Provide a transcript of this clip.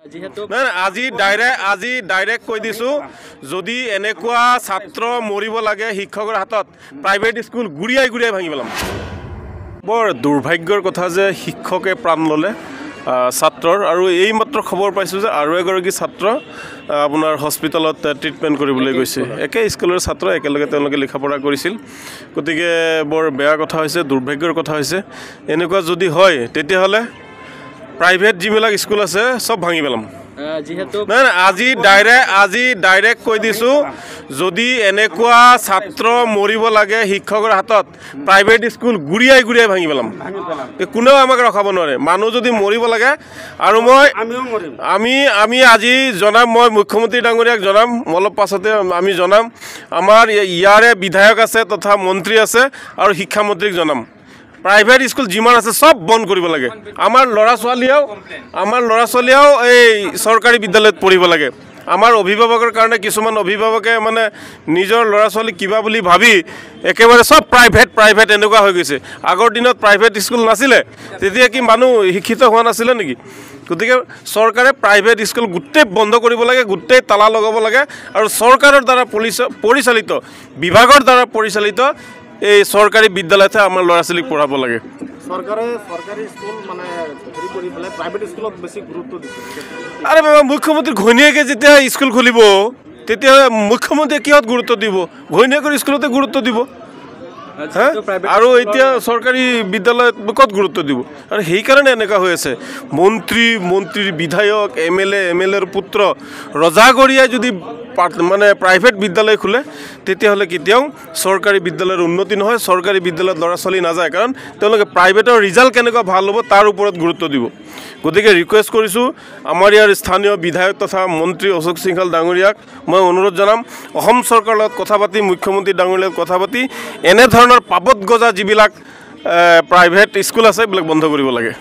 আজি ডাইৰেক্ট কৈ দিছোঁ যদি এনেকুৱা ছাত্ৰ মৰিব লাগে শিক্ষকৰ হাতত প্ৰাইভেট স্কুল গুৰিয়াই ভাঙি পেলাম। বৰ দুৰ্ভাগ্যৰ কথা যে শিক্ষকে প্ৰাণ ল'লে ছাত্ৰৰ, আৰু এইমাত্ৰ খবৰ পাইছোঁ যে আৰু এগৰাকী ছাত্ৰ আপোনাৰ হস্পিটেলত ট্ৰিটমেণ্ট কৰিবলৈ গৈছে। একে স্কুলৰ ছাত্ৰ, একেলগে তেওঁলোকে লিখা পঢ়া কৰিছিল। গতিকে বৰ বেয়া কথা হৈছে, দুৰ্ভাগ্যৰ কথা হৈছে। এনেকুৱা যদি হয় তেতিয়াহ'লে প্ৰাইভেট যিবিলাক স্কুল আছে চব ভাঙি পেলাম। আজি ডাইৰেক্ট কৈ দিছোঁ যদি এনেকুৱা ছাত্ৰ মৰিব লাগে শিক্ষকৰ হাতত প্ৰাইভেট স্কুল গুৰিয়াই ভাঙি পেলাম। কোনেও আমাক ৰখাব নোৱাৰে। মানুহ যদি মৰিব লাগে, আৰু আমি আজি জনাম, মই মুখ্যমন্ত্ৰী ডাঙৰীয়াক জনাম, অলপ পাছতে আমি জনাম, আমাৰ ইয়াৰে বিধায়ক আছে তথা মন্ত্ৰী আছে, আৰু শিক্ষামন্ত্ৰীক জনাম। প্ৰাইভেট স্কুল যিমান আছে চব বন্ধ কৰিব লাগে। আমাৰ ল'ৰা ছোৱালীয়েও এই চৰকাৰী বিদ্যালয়ত পঢ়িব লাগে। আমাৰ অভিভাৱকৰ কাৰণে কিছুমান অভিভাৱকে মানে নিজৰ ল'ৰা ছোৱালী কিবা বুলি ভাবি একেবাৰে চব প্ৰাইভেট এনেকুৱা হৈ গৈছে। আগৰ দিনত প্ৰাইভেট স্কুল নাছিলে, তেতিয়া কি মানুহ শিক্ষিত হোৱা নাছিলে নেকি? গতিকে চৰকাৰে প্ৰাইভেট স্কুল গোটেই বন্ধ কৰিব লাগে, গোটেই তালা লগাব লাগে, আৰু চৰকাৰৰ দ্বাৰা পৰিচালিত বিভাগৰ দ্বাৰা পৰিচালিত এই চৰকাৰী বিদ্যালয়তে আমাৰ ল'ৰা ছোৱালীক পঢ়াব লাগে। আৰে বাবা, মুখ্যমন্ত্ৰী ঘৈণীয়েকে যেতিয়া স্কুল খুলিব তেতিয়া মুখ্যমন্ত্ৰীয়ে কিহত গুৰুত্ব দিব? ঘৈণীয়েকৰ স্কুলতে গুৰুত্ব দিব। আৰু এতিয়া চৰকাৰী বিদ্যালয়ত ক'ত গুৰুত্ব দিব? আৰু সেইকাৰণে এনেকুৱা হৈ আছে। মন্ত্ৰীৰ বিধায়ক, এম এল এৰ পুত্ৰ ৰজাগৰীয়াই যদি মানে প্ৰাইভেট বিদ্যালয় খোলে তেতিয়াহ'লে কেতিয়াও চৰকাৰী বিদ্যালয়ৰ উন্নতি নহয়, চৰকাৰী বিদ্যালয়ত ল'ৰা ছোৱালী নাযায়। কাৰণ তেওঁলোকে প্ৰাইভেটৰ ৰিজাল্ট কেনেকুৱা ভাল হ'ব তাৰ ওপৰত গুৰুত্ব দিব। গতিকে ৰিকুৱেষ্ট কৰিছোঁ আমাৰ ইয়াৰ স্থানীয় বিধায়ক তথা মন্ত্ৰী অশোক সিংহাল ডাঙৰীয়াক মই অনুৰোধ জনাম, অসম চৰকাৰৰ লগত কথা পাতি, মুখ্যমন্ত্ৰী ডাঙৰীয়াৰ লগত কথা পাতি এনেধৰণৰ পাবত গজা যিবিলাক প্ৰাইভেট স্কুল আছে এইবিলাক বন্ধ কৰিব লাগে।